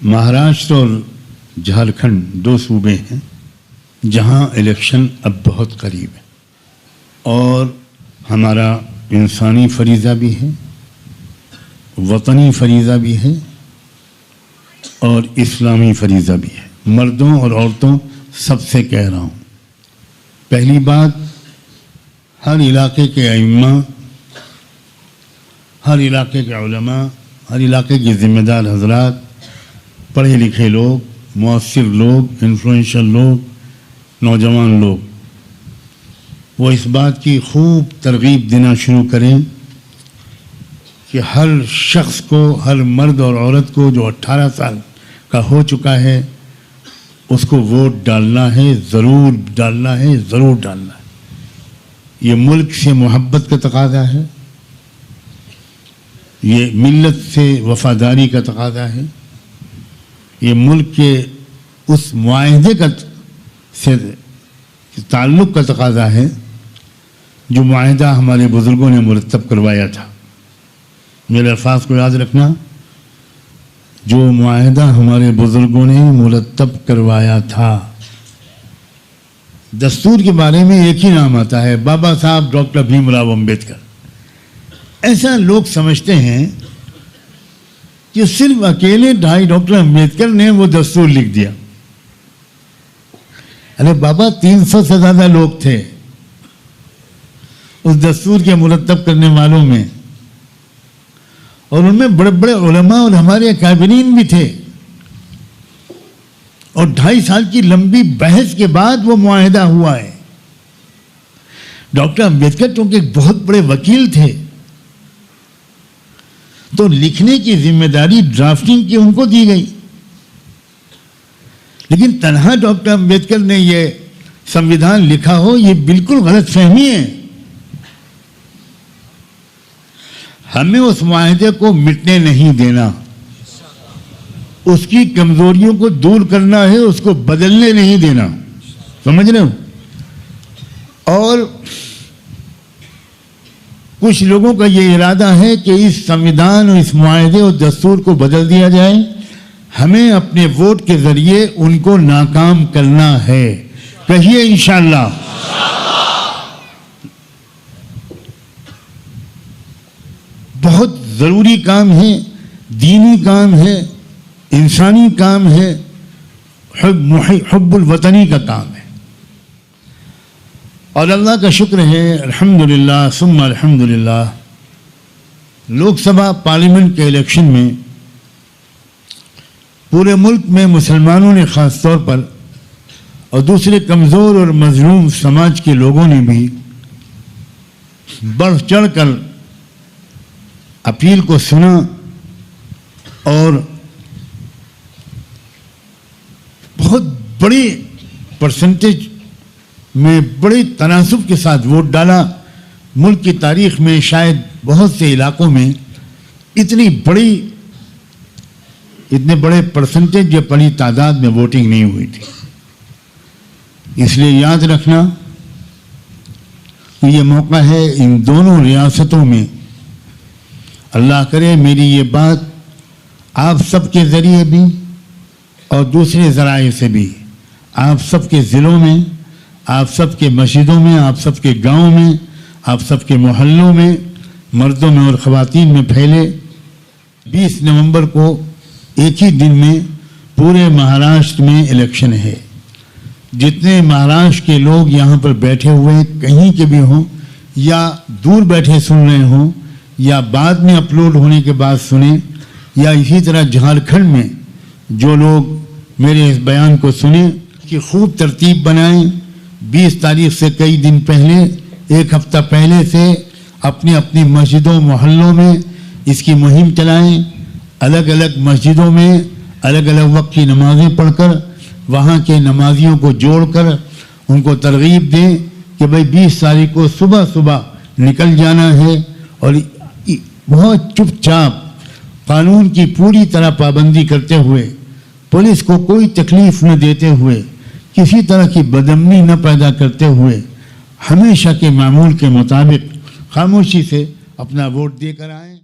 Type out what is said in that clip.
महाराष्ट्र और झारखंड दो सूबे हैं जहां इलेक्शन अब बहुत करीब है और हमारा इंसानी फरीज़ा भी है, वतनी फरीज़ा भी है और इस्लामी फरीज़ा भी है। मर्दों और औरतों सबसे कह रहा हूँ, पहली बात, हर इलाके के अइम्मा, हर इलाके के उलमा, हर इलाके के ज़िम्मेदार हजरात, पढ़े लिखे लोग, मुअस्सिर लोग, इन्फ्लुएंशियल लोग, नौजवान लोग, वो इस बात की खूब तरगीब देना शुरू करें कि हर शख्स को, हर मर्द और औरत को जो 18 साल का हो चुका है उसको वोट डालना है, ज़रूर डालना है, ज़रूर डालना है। ये मुल्क से मोहब्बत का तकाज़ा है, ये मिल्लत से वफादारी का तकाज़ा है, ये मुल्क के उस मुआहदे का से ताल्लुक़ का तकाज़ा है जो मुआहदा हमारे बुज़ुर्गों ने मुरतब करवाया था। मेरे अल्फाज को याद रखना, जो मुआहदा हमारे बुज़ुर्गों ने मुरतब करवाया था। दस्तूर के बारे में एक ही नाम आता है, बाबा साहब डॉक्टर भीमराव अम्बेडकर। ऐसा लोग समझते हैं कि सिर्फ अकेले डॉक्टर अम्बेडकर ने वो दस्तूर लिख दिया। अरे बाबा, 300 से ज़्यादा लोग थे उस दस्तूर के मुरतब करने वालों में, और उनमें बड़े बड़े उलमा और हमारे अकाबिरीन भी थे, और 2.5 साल की लंबी बहस के बाद वो मुआहदा हुआ है। डॉक्टर अम्बेडकर क्योंकि एक बहुत बड़े वकील थे तो लिखने की जिम्मेदारी ड्राफ्टिंग की उनको दी गई, लेकिन तन्हा डॉक्टर अम्बेडकर ने ये संविधान लिखा हो, ये बिल्कुल गलत फहमी है। हमें उस मुआहदे को मिटने नहीं देना, उसकी कमजोरियों को दूर करना है, उसको बदलने नहीं देना। समझ रहे हो? और कुछ लोगों का ये इरादा है कि इस संविधान और इस मुआहदे और दस्तूर को बदल दिया जाए। हमें अपने वोट के जरिए उनको नाकाम करना है। कहिए इंशाअल्लाह। बहुत ज़रूरी काम है, दीनी काम है, इंसानी काम है, हुब्बुल वतनी का काम है। और अल्लाह का शुक्र है, अल्हम्दुलिल्लाह सुम्मा अल्हम्दुलिल्लाह, लोकसभा पार्लियामेंट के इलेक्शन में पूरे मुल्क में मुसलमानों ने ख़ास तौर पर और दूसरे कमज़ोर और मजलूम समाज के लोगों ने भी बढ़ चढ़ कर अपील को सुना और बहुत बड़ी परसेंटेज में बड़े तनासुब के साथ वोट डाला। मुल्क की तारीख में शायद बहुत से इलाकों में इतने बड़े परसेंटेज या बड़ी तादाद में वोटिंग नहीं हुई थी। इसलिए याद रखना कि ये मौका है इन दोनों रियासतों में, अल्लाह करे मेरी ये बात आप सबके ज़रिए भी और दूसरे ज़राए से भी आप सबके ज़िलों में, आप सबके मस्जिदों में, आप सबके गाँव में, आप सबके मोहल्लों में, मर्दों में और ख़वातीन में फैले। 20 नवंबर को एक ही दिन में पूरे महाराष्ट्र में इलेक्शन है। जितने महाराष्ट्र के लोग यहाँ पर बैठे हुए कहीं के भी हों या दूर बैठे सुन रहे हों या बाद में अपलोड होने के बाद सुने, या इसी तरह झारखंड में जो लोग मेरे इस बयान को सुने कि खूब तरतीब बनाएं। 20 तारीख से कई दिन पहले, एक हफ्ता पहले से अपनी अपनी मस्जिदों मोहल्लों में इसकी मुहिम चलाएं। अलग अलग मस्जिदों में अलग अलग वक्त की नमाज़ें पढ़कर वहाँ के नमाजियों को जोड़कर उनको तरगीब दें कि भाई 20 तारीख को सुबह सुबह निकल जाना है और बहुत चुपचाप कानून की पूरी तरह पाबंदी करते हुए, पुलिस को कोई तकलीफ न देते हुए, किसी तरह की बदअमनी न पैदा करते हुए, हमेशा के मामूल के मुताबिक खामोशी से अपना वोट देकर आएँ।